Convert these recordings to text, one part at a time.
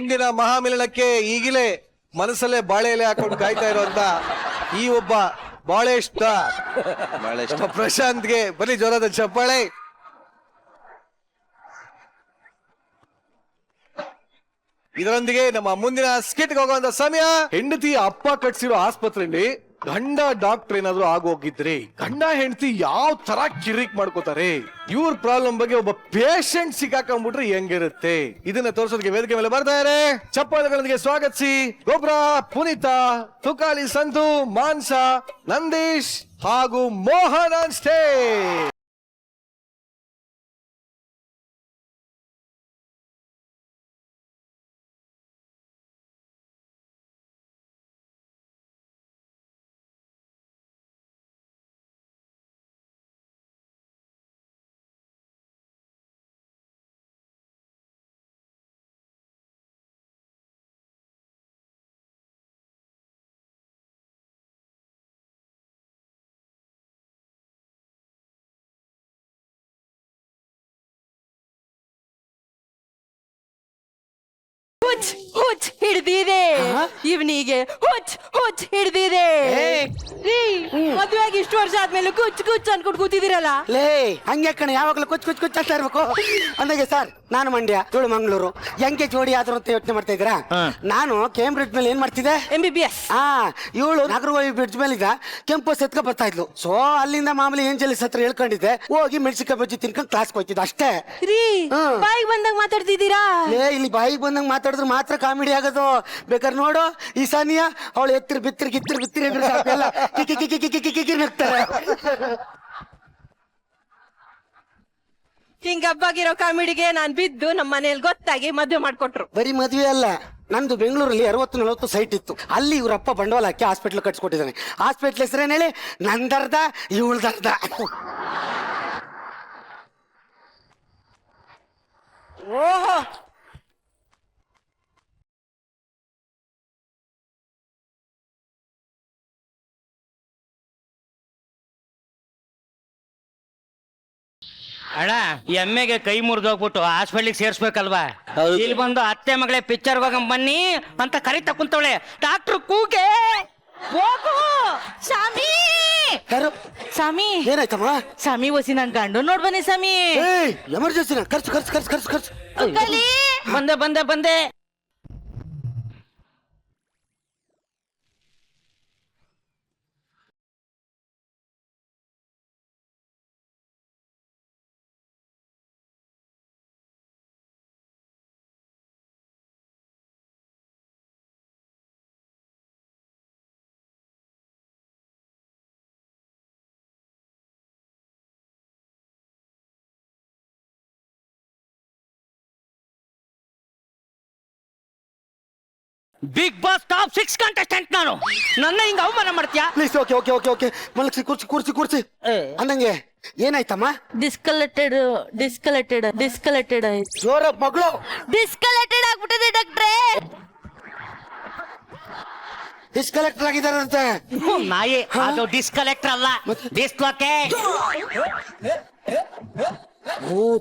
ಮುಂದಿನ ಮಹಾಮಿಲನಕ್ಕೆ ಈಗಲೇ ಮನಸ್ಸಲ್ಲೇ ಬಾಳೆ ಎಲೆ ಹಾಕೊಂಡು ಕಾಯ್ತಾ ಇರುವಂತ ಈ ಒಬ್ಬ ಬಾಳೆ ಸ್ಟಾರ್ ನಮ್ಮ ಪ್ರಶಾಂತ್ಗೆ ಬರೀ ಜೋರಾದ ಚಪ್ಪಾಳೆ. ಇದರೊಂದಿಗೆ ನಮ್ಮ ಮುಂದಿನ ಸ್ಕಿಟ್ಗೆ ಹೋಗುವಂತ ಸಮಯ. ಹೆಂಡತಿ ಅಪ್ಪ ಕಟ್ಸಿರೋ ಆಸ್ಪತ್ರೆಯಲ್ಲಿ ಗಂಡ ಡಾಕ್ಟರ್ ಏನಾದ್ರು ಆಗೋಗಿದ್ರೆ ಗಂಡ ಹೆಂಡತಿ ಯಾವ ತರ ಕಿರಿಕ್ ಮಾಡ್ಕೋತಾರೆ, ಇವ್ರ ಪ್ರಾಬ್ಲಮ್ ಬಗ್ಗೆ ಒಬ್ಬ ಪೇಷಂಟ್ ಸಿಕ್ಕಾಕೊಂಡ್ಬಿಟ್ರೆ ಹೆಂಗಿರುತ್ತೆ, ಇದನ್ನ ತೋರಿಸೋದಕ್ಕೆ ವೇದಿಕೆ ಮೇಲೆ ಬರ್ತಾರೆ. ಚಪ್ಪಾಳೆಗಳೊಂದಿಗೆ ಸ್ವಾಗತಿಸಿ ಗೊಬ್ರ, ಪುನೀತಾ, ತುಕಾಲಿ ಸಂತು, ಮಾನ್ಸ, ನಂದೀಶ್ ಹಾಗೂ ಮೋಹನ್ ಆನ್ ಸ್ಟೇಜ್. ಹುಚ್ಚ ಹಿಡ್ದಿದೆ ಇವನಿಗೆ, ಹುಚ್ಚ ಹಿಡ್ದಿದೆ. ಮದುವೆಯಾಗಿ ಇಷ್ಟು ವರ್ಷ ಆದ್ಮೇಲೆ ಕುಚ್ ಅನ್ಕೊಂಡು ಕೂತಿದ್ದೀರಲ್ಲ. ಲೇ ಹಂಗೆ ಕಣ, ಯಾವಾಗ್ಲೂ ಕುಚ್ ಅಂತ ಇರ್ಬೇಕು ಅಂದಾಗೆ. ಸರ್ ನಾನು ಮಂಡ್ಯ, ಇವಳು ಮಂಗಳೂರು, ಹೆಂಗೆ ಜೋಡಿ ಆದ್ರು ಅಂತ ಯೋಚನೆ ಮಾಡ್ತಾ ಇದ್ದೀರಾ? ನಾನು ಕೇಂಬ್ರಿಡ್ಜ್ ಮೇಲೆ ಏನ್ ಮಾಡ್ತಿದ್ದೆ, MBBS. ಇವಳು ನಾಗರಹೊಳೆ ಬ್ರಿಡ್ಜ್ ಮೇಲೆ ಈಗ ಕೆಂಪು ಎತ್ಕ ಬರ್ತಾ ಇದ್ಲು. ಸೊ ಅಲ್ಲಿಂದ ಮಾಮೂಲಿ ಏಂಜಲಿಸ್ ಹತ್ರ ಹೇಳ್ಕೊಂಡಿದ್ದೆ, ಹೋಗಿ ಮೆಣಸಿಕಾಯಿ ಬಜ್ಜಿ ತಿನ್ಕೊಂಡು ಕ್ಲಾಸ್ ಹೋಗ್ತಿದ್ದೆ ಅಷ್ಟೇ. ಬಾಯಿಗೆ ಬಂದಾಗ ಮಾತಾಡ್ತಿದ್ದೀರಾ? ಲೇ ಇಲ್ಲಿ ಬಾಯಿಗೆ ಬಂದಂಗ ಮಾತಾಡಿದ್ರೆ ಮಾತ್ರ ಕಾಮಿಡಿ ಆಗೋದು. ಬೇಕಾದ್ರೆ ನೋಡು ಈ ಸಾನಿಯಾ, ಅವಳು ಎತ್ತಿರ್ ಬಿತ್ತಿರ್ ಎಲ್ಲ ನಗ್ತಾರೆ. ಹಿಂಗ ಹಬ್ಬಾಗಿರೋ ಕಾಮಿಡಿಗೆ ನಾನ್ ಬಿದ್ದು ನಮ್ಮ ಮನೇಲಿ ಗೊತ್ತಾಗಿ ಮದುವೆ ಮಾಡ್ಕೊಟ್ರು. ಬರೀ ಮದ್ವೆ ಅಲ್ಲ, ನಂದು ಬೆಂಗಳೂರಲ್ಲಿ 60-40 ಸೈಟ್ ಇತ್ತು. ಅಲ್ಲಿ ಇವ್ರಪ್ಪ ಬಂಡವಾಳ ಹಾಕಿ ಹಾಸ್ಪಿಟ್ಲ್ ಕಟ್ಸ್ಕೊಟ್ಟಿದ್ದಾನೆ. ಹಾಸ್ಪಿಟ್ಲ್ ಹೆಸರೇನು ಹೇಳಿ? ನಂದರ್ಧ ಇವಳ್ದರ್ಧ. ಓಹೋ, ಅಣ್ಣ, ಎಮ್ಮೆಗೆ ಕೈ ಮುರಿದೋಗ್ಬಿಟ್ಟು ಹಾಸ್ಪಿಟ್ಲಿಗೆ ಸೇರ್ಸ್ಬೇಕಲ್ವಾ? ಇಲ್ಲಿ ಬಂದು ಅತ್ತೆ ಮಗಳೇ ಪಿಕ್ಚರ್ ಹೋಗಂ ಬನ್ನಿ ಅಂತ ಕರಿತಾ ಕುಂತವಳೆ. ಡಾಕ್ಟ್ರು ಕೂಗೆ ಹೋಗು ಸ್ವಾಮಿ. ಸ್ವಾಮಿ ಏನಾಯ್ತಮ್ಮ? ಸ್ವಾಮಿ ಒಸಿ ನನ್ ಗಂಡು ನೋಡ್ ಬನ್ನಿ ಸ್ವಾಮಿ. ಎಮರ್ಜೆನ್ಸಿನ ಖರ್ಚು. ಬಂದೆ. ಬಿಗ್ ಬಾಸ್ ಟಾಪ್ 6 ಕಂಟೆಸ್ಟೆಂಟ್ ನಾನು. ನನ್ನ ಹಿಂಗ ಅವಮಾನ ಮಾಡ್ತೀಯಾ? ಪ್ಲೀಸ್ ಓಕೆ ಮಲಗಿಸಿ ಕೂರ್ಸಿ ಅಂದಂಗೆ. ಏನಾಯ್ತಮ್ಮ? ಡಿಸ್ಕಲೆಕ್ಟೆಡ್ ಜೋರ ಮಗಳು ಡಿಸ್ಕಲೆಕ್ಟೆಡ್ ಆಗ್ಬಿಟ್ಟಿದೆ ಡಾಕ್ಟ್ರೇ. ಡಿಸ್ಕಲೆಕ್ಟರ್ ಆಗಿದಾರಂತೆ. ನಾಯಿ, ಅದು ಡಿಸ್ಕಲೆಕ್ಟರ್ ಅಲ್ಲ, ಡಿಸ್ಲೊಕೇಟ್.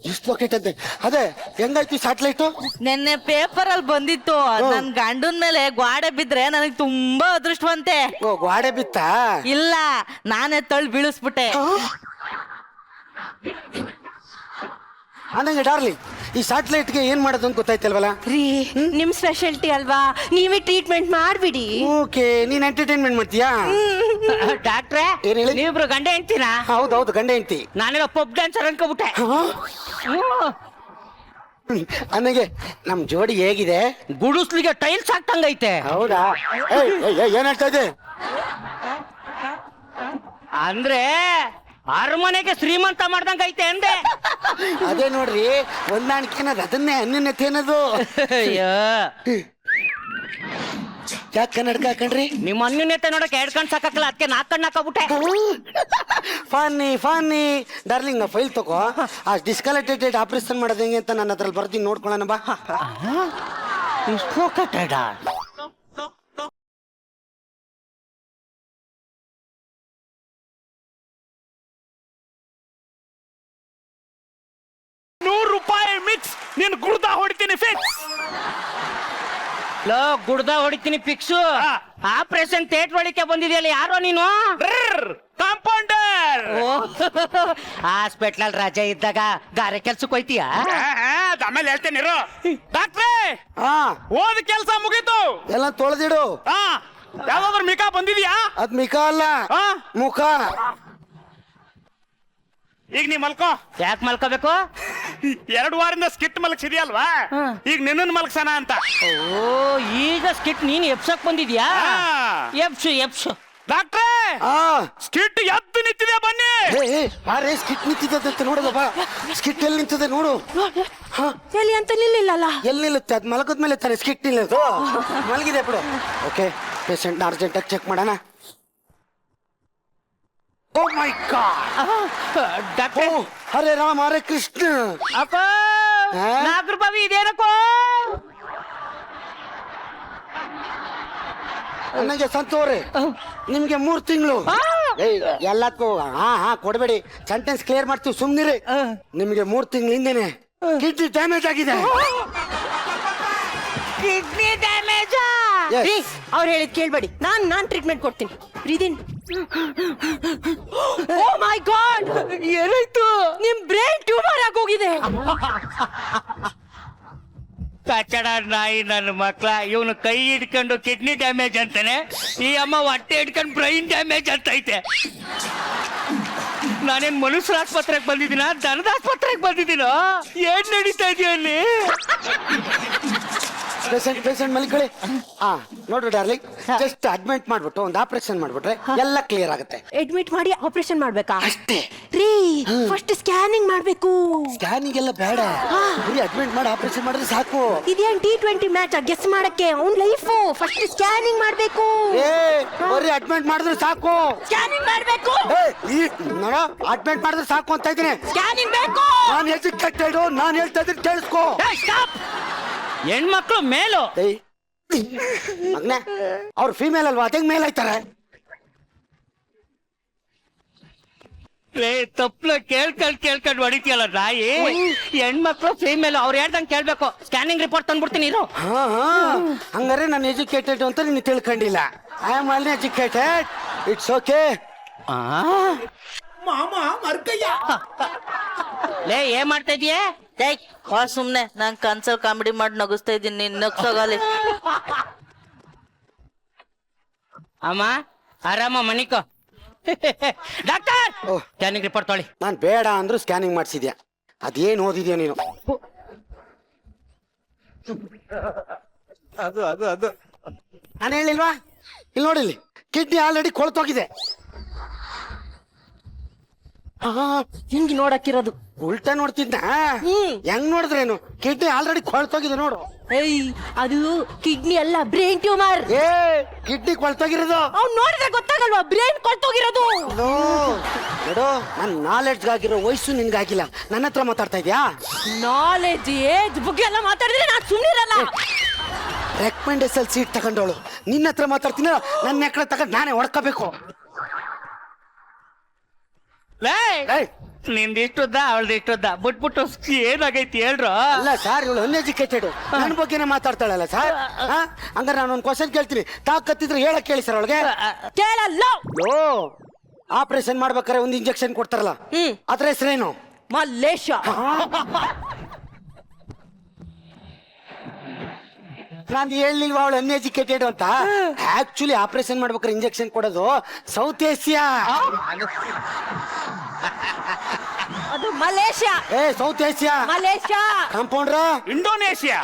ಡಿಸ್ಲೊಕೇಟ್ ಅಂತೆ. ಅದೇ ಹೆಂಗಾಯ್ತು ಸ್ಯಾಟಲೈಟ್? ನೆನ್ನೆ ಪೇಪರ್ ಅಲ್ಲಿ ಬಂದಿತ್ತು, ನನ್ ಗಂಡನ್ ಮೇಲೆ ಗ್ವಾಡೆ ಬಿದ್ರೆ ನನಗೆ ತುಂಬಾ ಅದೃಷ್ಟವಂತೆ. ಗ್ವಾಡೆ ಬಿತ್ತ? ಇಲ್ಲ, ನಾನೇ ತಳ್ಳಿ ಬೀಳಿಸ್ಬಿಟ್ಟೆ. ಅಂದಂಗೆ ಡಾರ್ಲಿಂಗ್, ಈ ಸ್ಯಾಟಲೈಟ್ಗೆ ಏನ್ ಮಾಡೋದು ಅಂತ ಗೊತ್ತಾಯ್ತಲ್ವಲ್ಲ? ರೀ, ನಿಮ್ ಸ್ಪೆಷಾಲಿಟಿ ಅಲ್ವಾ, ನೀವೇ ಟ್ರೀಟ್ಮೆಂಟ್ ಮಾಡ್ಬಿಡಿ. ಓಕೆ, ನೀನ್ ಎಂಟರ್ಟೈನ್ಮೆಂಟ್ ಮಾಡ್ತೀಯಾ? ಡಾಕ್ಟ್ರೆ, ಏನ್ ಹೇಳಿ? ನೀವಿಬ್ರು ಗಂಡ ಹೆಂಡ್ತಿನಾ? ಹೌದು ಗಂಡ ಹೆಂಡ್ತಿ. ನಾನೇನೋ ಪಬ್ ಡ್ಯಾನ್ಸರ್ ಅನ್ಕೋಬಿಟ್ಟೆ. ಅಂದಂಗೆ ನಮ್ ಜೋಡಿ ಹೇಗಿದೆ? ಗುಡಿಸ್ಲಿಗೆ ಟೈಲ್ಸ್ ಹಾಕ್ತಂಗೈತೆ. ಹೌದಾ? ಏನ್ ಹೇಳ್ತಾ ಇದೆ? ಅಂದ್ರೆ ಅರಮನೆಗೆ ಶ್ರೀಮಂತ ಮಾಡ್ದಂಗೈತೆ ಅಂದೆ. ಅದೇ ನೋಡ್ರಿ, ಹೊಂದಾಣಿಕೆ ಅನ್ನೋದು ಅದನ್ನೇ, ಅನ್ಯೋನ್ಯತೆ ಅನ್ನೋದು. ಅಯ್ಯೋ, ಯಾಕೆ ಕನ್ನಡಕ ಹಾಕಣ್ರಿ? ನಿಮ್ಮ ಅನ್ಯೋನ್ಯತೆ ನೋಡಕ್ಕೆ 2 ಕಣ್ ಸಾಕಲ್ಲ, ಅದಕ್ಕೆ 4 ಕಣ್ ಹಾಕಬಿಟ್ಟೆ. ಫಾನಿ ಡಾರ್ಲಿಂಗ್, ನಾ ಫೈಲ್ ತಗೋ. ಆ ಡಿಸ್ಕಲೆಕ್ಟೆಡ್ ಆಪರೇಷನ್ ಮಾಡೋದು ಹೆಂಗೆ ಅಂತ ನನ್ನ ಹತ್ರ ಬರ್ತೀನಿ, ನೋಡ್ಕೊಳ್ಳೋಣ ಬಾ. ₹100 ಮಿಕ್ಸ್, ನೀನು ಗುಡ್ದ ಹೊಡಿತೀನಿ ಫಿಕ್ಸ್. ಲೋ ಗುಡ್ದ ಹೊಡಿತೀನಿ ಫಿಕ್ಸು. ಆಪರೇಷನ್ ಥಿಯೇಟರ್ ಒಳಕ್ಕೆ ಬಂದಿದೆಯಲ್ಲ, ಯಾರೋ ನೀನು? ಕಾಂಪೌಂಡರ್. ಹಾಸ್ಪಿಟ್ಲಲ್ಲಿ ರಜೆ ಇದ್ದಾಗ ಗಾರೆ ಕೆಲ್ಸಕ್ಕೆ ಹೋಯ್ತೀಯ? ಆಮೇಲೆ ಹೇಳ್ತೇನೆ ಇರು. ಡಾಕ್ಟ್ರೇ, ಹಾ ಓದ್ ಕೆಲ್ಸ ಮುಗೀತು. ಎಲ್ಲ ತೊಳೆದಿಡು. ಹಾ, ಯಾವ್ದಾದ್ರು ಮಿಕಾ ಬಂದಿದ್ಯಾ? ಅದ್ ಮಿಕ ಅಲ್ಲ, ಹಾ, ಮುಖ. ಈಗ ನೀ ಮಲ್ಕೋ. ಯಾಕೆ ಮಲ್ಕೋಬೇಕು? 2 ವಾರದಿಂದ ಸ್ಕಿಟ್ ಮಲಗ್ಸಿದ್ಯಲ್ವಾ, ಈಗ ನಿನ್ನ ಮಲಗ್ಸನ ಅಂತ. ಓ, ಈಗ ಸ್ಕಿಟ್ ನೀನ್ ಎಪ್ಸಕ್ ಬಂದಿದ್ಯಾ? ಹಾ. ಎಪ್ಸು. ಡಾಕ್ಟ್ರೇ, ಆ ಸ್ಕಿಟ್ ಎದ್ದು ನಿಂತಿದೆ, ಬನ್ನಿ. ಬಾರೇ, ಸ್ಕಿಟ್ ನಿಂತಿದ್ದಂತೆ ನೋಡೋದು ಬಾ. ಸ್ಕಿಟ್ ಎಲ್ಲಿ ನಿಂತಿದೆ ನೋಡು. ಎಲ್ಲಿ ಅಂತ ನಿಲ್ಲಿಲ್ಲಲ್ಲ. ಎಲ್ಲಿ ನಿಲ್ಲುತ್ತೆ? ಅದ್ ಮಲಗದ್ಮೇಲೆ ತಾನೆ ಸ್ಕಿಟ್ ನಿಲ್ಲೋದು. ಮಲಗಿದೆ ಬಿಡು. ಓಕೆ, ಪೇಷಂಟ್ ಅರ್ಜೆಂಟ್ ಆಗಿ ಚೆಕ್ ಮಾಡೋಣ. ಓ ಮೈ ಗಾಡ್. ಡಾಕ್ಟ್ರೆ, ಹರೇ ರಾಮ ಹರೇ ಕೃಷ್ಣ. ಅಪ್ಪ ನಾಗರೂಪಾವಿ ಇದೇನಕ್ಕೋ? ನನಗೆ ಸಂತೋರೆ, ನಿಮ್ಗೆ 3 ತಿಂಗಳು. ಎಲ್ಲಕ್ಕೂ ಹಾ ಕೊಡ್ಬೇಡಿ, ಸೆಂಟೆನ್ಸ್ ಕ್ಲಿಯರ್ ಮಾಡ್ತೀವಿ, ಸುಮ್ನಿರಿ. ನಿಮ್ಗೆ 3 ತಿಂಗಳ ಹಿಂದೆನೆ ಕಿಡ್ನಿ ಡ್ಯಾಮೇಜ್ ಆಗಿದೆ. Kidney damage. Yes. ಅವ್ರು ಹೇಳಿದ್ ಕೇಳ್ಬೇಡಿ, ನಾನ್ ಟ್ರೀಟ್ಮೆಂಟ್ ಕೊಡ್ತೀನಿ. ಬ್ರೀದಿನ್. ಓ ಮೈ ಗಾಡ್, ಏನಾಯ್ತು? ನಿಮ್ ಬ್ರೈನ್ ಟ್ಯೂಮರ್ ಆಗೋಗಿದೆ. ಕಚ್ಚಡ ನಾಯಿ ನನ್ನ ಮಕ್ಳ. ಇವನು ಕೈ ಹಿಡ್ಕೊಂಡು ಕಿಡ್ನಿ ಡ್ಯಾಮೇಜ್ ಅಂತಾನೆ, ಈ ಅಮ್ಮ ಹೊಟ್ಟೆ ಹಿಡ್ಕೊಂಡು ಬ್ರೈನ್ ಡ್ಯಾಮೇಜ್ ಅಂತ ಐತೆ. ನಾನೇನ್ ಮನುಷ್ಯರ ಆಸ್ಪತ್ರೆಗೆ ಬಂದಿದ್ದೀನ, ದನದ ಆಸ್ಪತ್ರೆಗೆ ಬಂದಿದ್ದೀನೋ? ಏನ್ ನಡೀತಾ ಇದೆಯಾ ಅಲ್ಲಿ? ಪೇಷಂಟ್ ಮಲ್ಕೊಳ್ಳಿ. ನೋಡ್ರಿ ಡಾರ್ಲಿಂಗ್, ಜಸ್ಟ್ ಅಡ್ಮಿಟ್ ಮಾಡ್ಬಿಟ್ಟು ಒಂದು ಆಪರೇಷನ್ ಮಾಡ್ಬಿಟ್ರೆ ಎಲ್ಲ ಕ್ಲಿಯರ್ ಆಗುತ್ತೆ. ಅಡ್ಮಿಟ್ ಮಾಡಿ ಆಪರೇಷನ್ ಮಾಡ್ಬೇಕಾ? ಅಷ್ಟೇ ರೀ, ಫಸ್ಟ್ ಸ್ಕ್ಯಾನಿಂಗ್ ಮಾಡ್ಬೇಕು. ಸ್ಕ್ಯಾನಿಂಗ್ ಎಲ್ಲ ಬೇಡ, ಬರೀ ಅಡ್ಮಿಟ್ ಮಾಡಿ ಆಪರೇಷನ್ ಮಾಡಿದ್ರೆ ಸಾಕು. ಇದೇನ್ T20 ಮ್ಯಾಚ್ ಗೆಸ್ ಮಾಡಕ್ಕೆ? ಅವ್ನ್ ಲೈಫು ಫಸ್ಟ್ ಸ್ಕ್ಯಾನಿಂಗ್ ಮಾಡ್ಬೇಕು. ಬರೀ ಅಡ್ಮಿಟ್ ಮಾಡಿದ್ರೆ ಸಾಕು. ಸ್ಕ್ಯಾನಿಂಗ್ ಮಾಡ್ಬೇಕು. ನೋಡ, ಅಡ್ಮಿಟ್ ಮಾಡಿದ್ರೆ ಸಾಕು ಅಂತ ಇದ್ದೀನಿ. ಸ್ಕ್ಯಾನಿಂಗ್ ಬೇಕು. ನಾನು ಎಜುಕೇಟೆಡ್, ನಾನು ಹೇಳ್ತಾ ಇದ್ದೀನಿ ಕೇಳಿಸ್ಕೋ. ಹೆಣ್ಮಕ್ಳು ಮೇಲು. ಮಗ್ನೆ, ಅವ್ರು ಫೀಮೇಲ್ ಅಲ್ವಾ, ಅದಂಗ್ ಮೇಲ್ ಆಯ್ತಾರೆ. ತಪ್ಪಲ ಕೇಳ್ಕೊಂಡ್ ಹೊಡಿತೀಯಲ್ಲ ನಾಯಿ. ಹೆಣ್ಮಕ್ಳು ಫೀಮೇಲ್ ಅವ್ರು ಹೇಳ್ದಂಗೆ ಕೇಳ್ಬೇಕು. ಸ್ಕ್ಯಾನಿಂಗ್ ರಿಪೋರ್ಟ್ ತಂದ್ಬಿಡ್ತೀನಿ ಇರು. ಹಂಗಾರೆ ನಾನು ಎಜುಕೇಟೆಡ್ ಅಂತ ನೀನು ತಿಳ್ಕೊಂಡಿಲ್ಲ. I am all educated, it's okay. ಲೇ, ಏನ್ ಮಾಡ್ತಾ ಇದೀಯ? ಸುಮ್ನೆ ನಾನ್ ಕನ್ಸಲ್ ಕಾಮಿಡಿ ಮಾಡಿ ನಗಿಸ್ತಾ ಇದ್ದೀನಿ, ನೀನ್ ನಗ್ಸೋಗಾಲಿ. ಅಮ್ಮ ಆರಾಮ ಮನಿಕೋ. ಡಾಕ್ಟರ್, ಸ್ಕ್ಯಾನಿಂಗ್ ರಿಪೋರ್ಟ್ ತೊಳಿ. ನಾನು ಬೇಡ ಅಂದ್ರೂ ಸ್ಕ್ಯಾನಿಂಗ್ ಮಾಡಿಸಿದ್ಯಾ, ಅದೇನು ಓದಿದ್ಯಾ ನೀನು? ಅದು ನಾನು ಹೇಳಿಲ್ವಾ? ಇಲ್ಲಿ ನೋಡಿಲ್ಲಿ, ಕಿಡ್ನಿ ಆಲ್ರೆಡಿ ಕೊಳ್ತೋಗಿದೆ. ಹಿಂಗ್ ನೋಡಕ್ಕಿರೋದು. ಉಲ್ಟಾ ನೋಡ್ತಿದ್ದ. ಹೆಂಗ್ ನೋಡಿದ್ರೇನು? ಕಿಡ್ನಿ ಆಲ್ರೆಡಿ ಕೊಳ್ತೋಗಿದೆ ನೋಡು. ಅದು ಕಿಡ್ನಿ ಅಲ್ಲ, ಬ್ರೈನ್ ಟ್ಯೂಮರ್. ಕಿಡ್ನಿ ಕೊಳ್ತೋಗಿರೋದು ಅವ್ನು ನೋಡಿದ್ರೆ ಗೊತ್ತಾಗಲ್ವಾ? ಬ್ರೈನ್ ಕೊಳ್ತೋಗಿರೋದು. ನೋಡು, ನನ್ನ ನಾಲೆಡ್ಜ್ ಆಗಿರೋ ವಯಸ್ಸು ನಿನ್ಗಾಗಿಲ್ಲ. ನನ್ನ ಹತ್ರ ಮಾತಾಡ್ತಾ ಇದ್ಯಾ? ನಾಲೆಜ್ ಏಜ್ ಬಗ್ಗೆ ಎಲ್ಲ ಮಾತಾಡಿದ್ರೆ ನಾನು ಸುಮ್ಮನಿರಲ್ಲ. ರೆಕಮೆಂಡೇಶನ್ ಸೀಟ್ ತಗೊಂಡವಳು ನಿನ್ನ ಹತ್ರ ಮಾತಾಡ್ತೀನ, ನನ್ನ ಎಕಡೆ ತಗೊಂಡು ನಾನೇ ಹೊಡ್ಕೋಬೇಕು. ನಿಂದ ಇಷ್ಟುದ್ದ, ಅವಳ್ದು ಇಷ್ಟುದ್ದ, ಬಿಟ್ಬಿಟ್ಟು ಏನಾಗೈತಿ ಹೇಳ್ರು? ಅಲ್ಲ ಸರ್, ಇವಳು ಅನ್ಎಜುಕೇಟೆಡ್, ನನ್ನ ಬಗ್ಗೆನೇ ಮಾತಾಡ್ತಾಳಲ್ಲ ಸರ್. ಹಂಗಾರೆ ನಾನು ಒಂದು ಕ್ವಶನ್ ಕೇಳ್ತೀನಿ, ತಾಕತ್ತಿದ್ರೆ ಹೇಳಕ್ ಕೇಳಿ ಸರ್ ಅವಳಿಗೆ. ಕೇಳಲ್ಲ. ಆಪರೇಷನ್ ಮಾಡ್ಬೇಕಾರೆ ಒಂದು ಇಂಜೆಕ್ಷನ್ ಕೊಡ್ತಾರಲ್ಲ, ಅದ್ರ ಹೆಸರೇನು? ಮಲ್ಲೇಶ. ನಾನು ಹೇಳಿಲ್ವಾ ಅವಳು ಅನ್ಎಜುಕೇಟೆಡ್ ಅಂತ? ಆಕ್ಚುಲಿ ಆಪರೇಷನ್ ಮಾಡ್ಬೇಕಾರೆ ಇಂಜೆಕ್ಷನ್ ಕೊಡೋದು ಸೌತ್ ಏಷ್ಯಾ. ಅದು Malaysia. South Asia. Malaysia. Compounder Indonesia.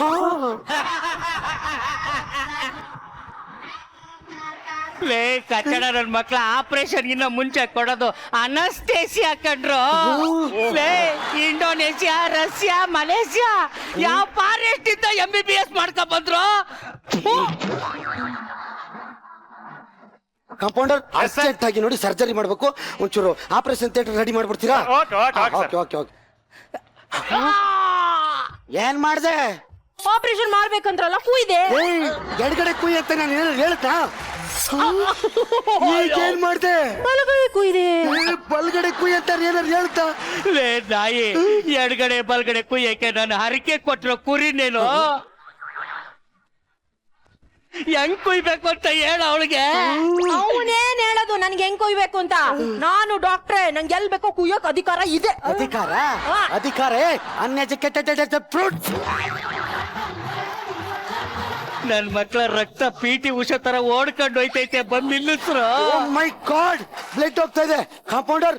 ಕಚ್ಚಡ ನನ್ ಮಕ್ಳ ಆಪರೇಷನ್ ಇನ್ನ ಮುಂಚೆ ಕೊಡೋದು ಅನಸ್ತೇಸಿಯಾ ಕಂಡ್ರು. ಇಂಡೋನೇಷಿಯಾ, ರಷ್ಯಾ, ಮಲೇಷಿಯಾ ಯಾವ ಫಾರೆಸ್ಟ್ ಇಂದ MBBS ಮಾಡ್ಕೊಂಡ್ ಬಂದ್ರು. ಕಾಂಪೌಂಡರ್, ಅರ್ಜೆಂಟ್ ಆಗಿ ನೋಡಿ ಸರ್ಜರಿ ಮಾಡ್ಬೇಕು, ಒಂಚೂರು ಆಪರೇಷನ್ ಥಿಯೇಟರ್ ರೆಡಿ ಮಾಡ್ಬಿಡ್ತೀರಾ? ಏನ್ ಮಾಡ್ದೆ? ಆಪರೇಷನ್ ಮಾಡ್ಬೇಕಂದ್ರಲ್ಲ, ಕುಯ್ದೆ. ಎಡಗಡೆ ಕುಯ್ ಅಂತ ನಾನು ಏನಾದ್ರು ಹೇಳ್ತಾ? ಏನ್ ಮಾಡ್ದೆ? ಬಲಗಡೆ ಕುಯ್ದೆ. ಬಲ್ಗಡೆ ಕುಯ್ ಅಂತ ಏನಾದ್ರು ಹೇಳ್ತಾ? ನಾಯಿ, ಎಡಗಡೆ ಬಲ್ಗಡೆ ಕುಯ್ಯಕ್ಕೆ ನಾನು ಹರಕೆ ಕೊಟ್ಟಿರೋ ಕುರಿನೇನು? ಹೆಂಗ್ ಕುಯ್ಬೇಕು ಅಂತ ಹೇಳ ಅವಳಿಗೆ. ಅವನೇನ್ ಹೇಳೋದು ನನ್ಗೆ ಹೆಂಗ್ ಕೊಯ್ಬೇಕು ಅಂತ? ನಾನು ಡಾಕ್ಟ್ರೆ, ನಂಗೆ ಎಲ್ ಬೇಕೋ ಕುಯ್ಯೋಕ್ ಅಧಿಕಾರ ಇದೆ. ಅಧಿಕಾರ ಅಧಿಕಾರ ಅನ್ಎಜುಕೇಟೆಡ್ ಫ್ರೂಟ್. ನನ್ ಮಕ್ಳ ರಕ್ತ PT ಉಷಾ ತರ ಓಡ್ಕೊಂಡು ಹೋಯ್ತೈತೆ, ಬಂದ್ ನಿಲ್ಲಿಸ್ರು. ಮೈ ಗಾಡ್, ಬ್ಲಡ್ ಹೋಗ್ತಾ ಇದೆ. ಕಾಂಪೌಂಡರ್,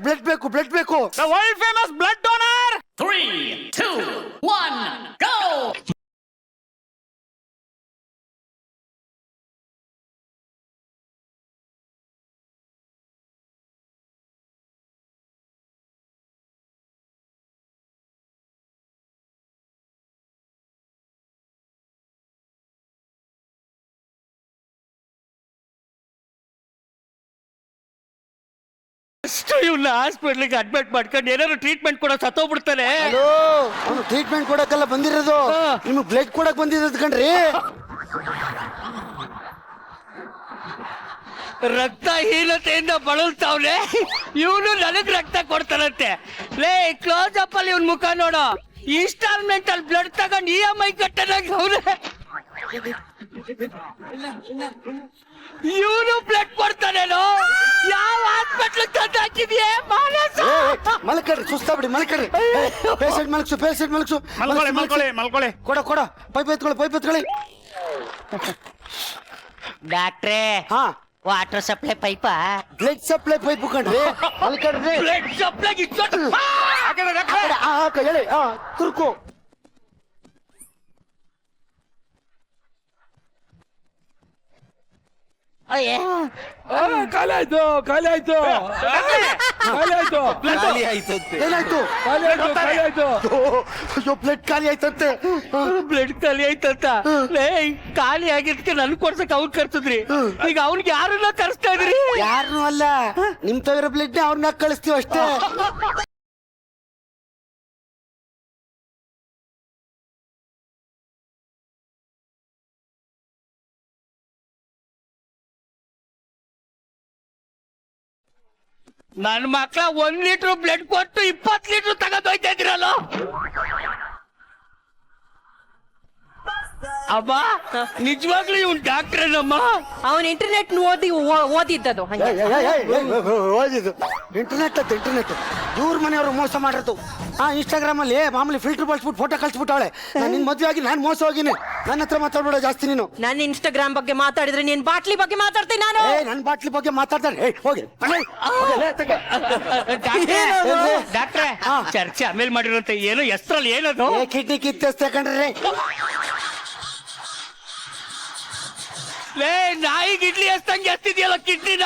ಬ್ಲಡ್ ಬೇಕು, ಬ್ಲಡ್ ಬೇಕು. The world famous blood donor. 3, 2, 1, go! ಅಷ್ಟು ಇವ್ನ ಹಾಸ್ಪಿಟ್ಲಿಗೆ ಅಡ್ಮಿಟ್ ಮಾಡ್ಕೊಂಡು ಏನಾದ್ರು ಟ್ರೀಟ್ಮೆಂಟ್ ಕೊಡೋ ಸತ್ತೋಗ್ಬಿಡ್ತಾನೆ. ಅವನು ಟ್ರೀಟ್ಮೆಂಟ್ ಕೊಡಕ್ಕೆಲ್ಲ ಬಂದಿರೋದು, ನಿಮ್ಗೆ ಬ್ಲಡ್ ಕೊಡಕ್ ಬಂದಿರೋದು ಕಣ್ರಿ. ರಕ್ತಹೀನತೆಯಿಂದ ಬಳಲ್ತಾವ್ನೆ, ಇವನು ನನಗ್ ರಕ್ತ ಕೊಡ್ತಾನಂತೆ. ಲೇ, ಕ್ಲೋಸ್ ಅಪ್ ಅಲ್ಲಿ ಇವ್ನ ಮುಖ ನೋಡು. ಇನ್ಸ್ಟಾಲ್ಮೆಂಟ್ ಅಲ್ಲಿ ಬ್ಲಡ್ ತಗೊಂಡು EMI ಕಟ್ಟನಾಗ ಅವನೇ. ಇವನು ಬ್ಲಡ್ ಕೊಡ್ತಾನೇನೋ? ಯಾವ ಹಾಸ್ಪಿಟ್ಲ್ ತಂದು ಹಾಕಿದ್ಯೆ ಮಾನಸ? ಮಲ್ಕಡ್ರಿ, ಸುಸ್ತಾಬಿಡಿ, ಮಲ್ಕಡ್ರಿ. Patient ಮಲ್ಕ್ಸು, patient ಮಲ್ಕ್ಸು. ಮಲ್ಕೊಳ್ಳಿ. ಕೊಡ ಪೈಪ್ ಎತ್ಕೊಳ್ಳಿ. ಡಾಕ್ಟ್ರೆ, ಹಾ, ವಾಟರ್ ಸಪ್ಲೈ ಪೈಪಾ? ಬ್ಲಡ್ ಸಪ್ಲೈ ಪೈಪ್ ಕಣ್ರಿ. ಮಲ್ಕಡ್ರಿ. ಬ್ಲಡ್ ಸಪ್ಲೈ ಹೇಳಿ, ತುರ್ಕು. ಖಾಲಿ ಆಯ್ತು ಏನಾಯ್ತು? ಅಯ್ಯೋ, ಬ್ಲಡ್ ಖಾಲಿ ಆಯ್ತಂತೆ. ಬ್ಲಡ್ ಖಾಲಿ ಆಯ್ತಂತ. ಲೇ, ಖಾಲಿ ಆಗಿದ್ಕೆ ನನ್ ಕೊಡ್ಸಕ್ ಅವ್ನ್ ಕರ್ಸಿದ್ರಿ, ಈಗ ಅವ್ನಿಗೆ ಯಾರನ್ನ ಕರ್ಸ್ತಾ ಇದ್ರಿ? ಯಾರನ್ನೂ ಅಲ್ಲ, ನಿಮ್ ತವಿರೋ ಬ್ಲಡ್ ಅವ್ರನ್ನ ಕಳಿಸ್ತೀವಿ ಅಷ್ಟೇ. ನನ್ ಮಕ್ಳ 1 ಲೀಟರ್ ಬ್ಲಡ್ ಕೊಟ್ಟು 20 ಲೀಟರ್ ತಗೊಂಡೋಯ್ತಾ ಇದ್ರಲ್ಲ. ಅಮ್ಮ, ನಿಜವಾಗ್ಲೂ ಇವ್ನ್ ಡಾಕ್ಟ್ರೇನಮ್ಮ? ಅವನ್ ಇಂಟರ್ನೆಟ್ ಓದಿದ್ದದು ಹಂಗೆ. ಓದಿದ್ದು ಇಂಟರ್ನೆಟ್ ಇವ್ರ ಮನೆಯವರು ಮೋಸ ಮಾಡಿರೋದು. ಇನ್ಸ್ಟಾಗ್ರಾಮ್ ಅಲ್ಲಿ ಮಾಮೂಲಿ ಫಿಲ್ಟರ್ ಬಳಸ್ಬಿಟ್ಟು ಫೋಟೋ ಕಳ್ಸಿಬಿಟ್ಟವಳೆ. ನಿನ್ ಮದ್ವೆ ಆಗಿ ನಾನ್ ಮೋಸ ಹೋಗಿನಿ. ನನ್ನ ಹತ್ರ ಮಾತಾಡ್ಬೇಡ ಜಾಸ್ತಿ ನೀನು. ನಾನು ಇನ್ಸ್ಟಾಗ್ರಾಮ್ ಬಗ್ಗೆ ಮಾತಾಡಿದ್ರೆ ನೀನ್ ಬಾಟ್ಲಿ ಬಗ್ಗೆ ಮಾತಾಡ್ತೀನಿ ನಾನು. ನನ್ ಬಾಟ್ಲಿ ಬಗ್ಗೆ ಮಾತಾಡ್ತಾರೆ. ಹೋಗಿ ಡಾಕ್ಟ್ರೆ, ಚರ್ಚೆ ಆಮೇಲೆ ಮಾಡಿರೋಂತ ಏನು ಹೆಸ್ರಲ್ಲಿ ಏನದು? ಕಿಡ್ನಿ ಕಿತ್ತೇಸ್ತೆ ಕಣ್ರಿ. ಲೇ, ನಾಯಿಗೆ ಇಡ್ಲಿ ಎಷ್ಟಂಗೆ ಎಸ್ತಿದ್ಯಲ್ಲ ಕಿಡ್ನಿನ.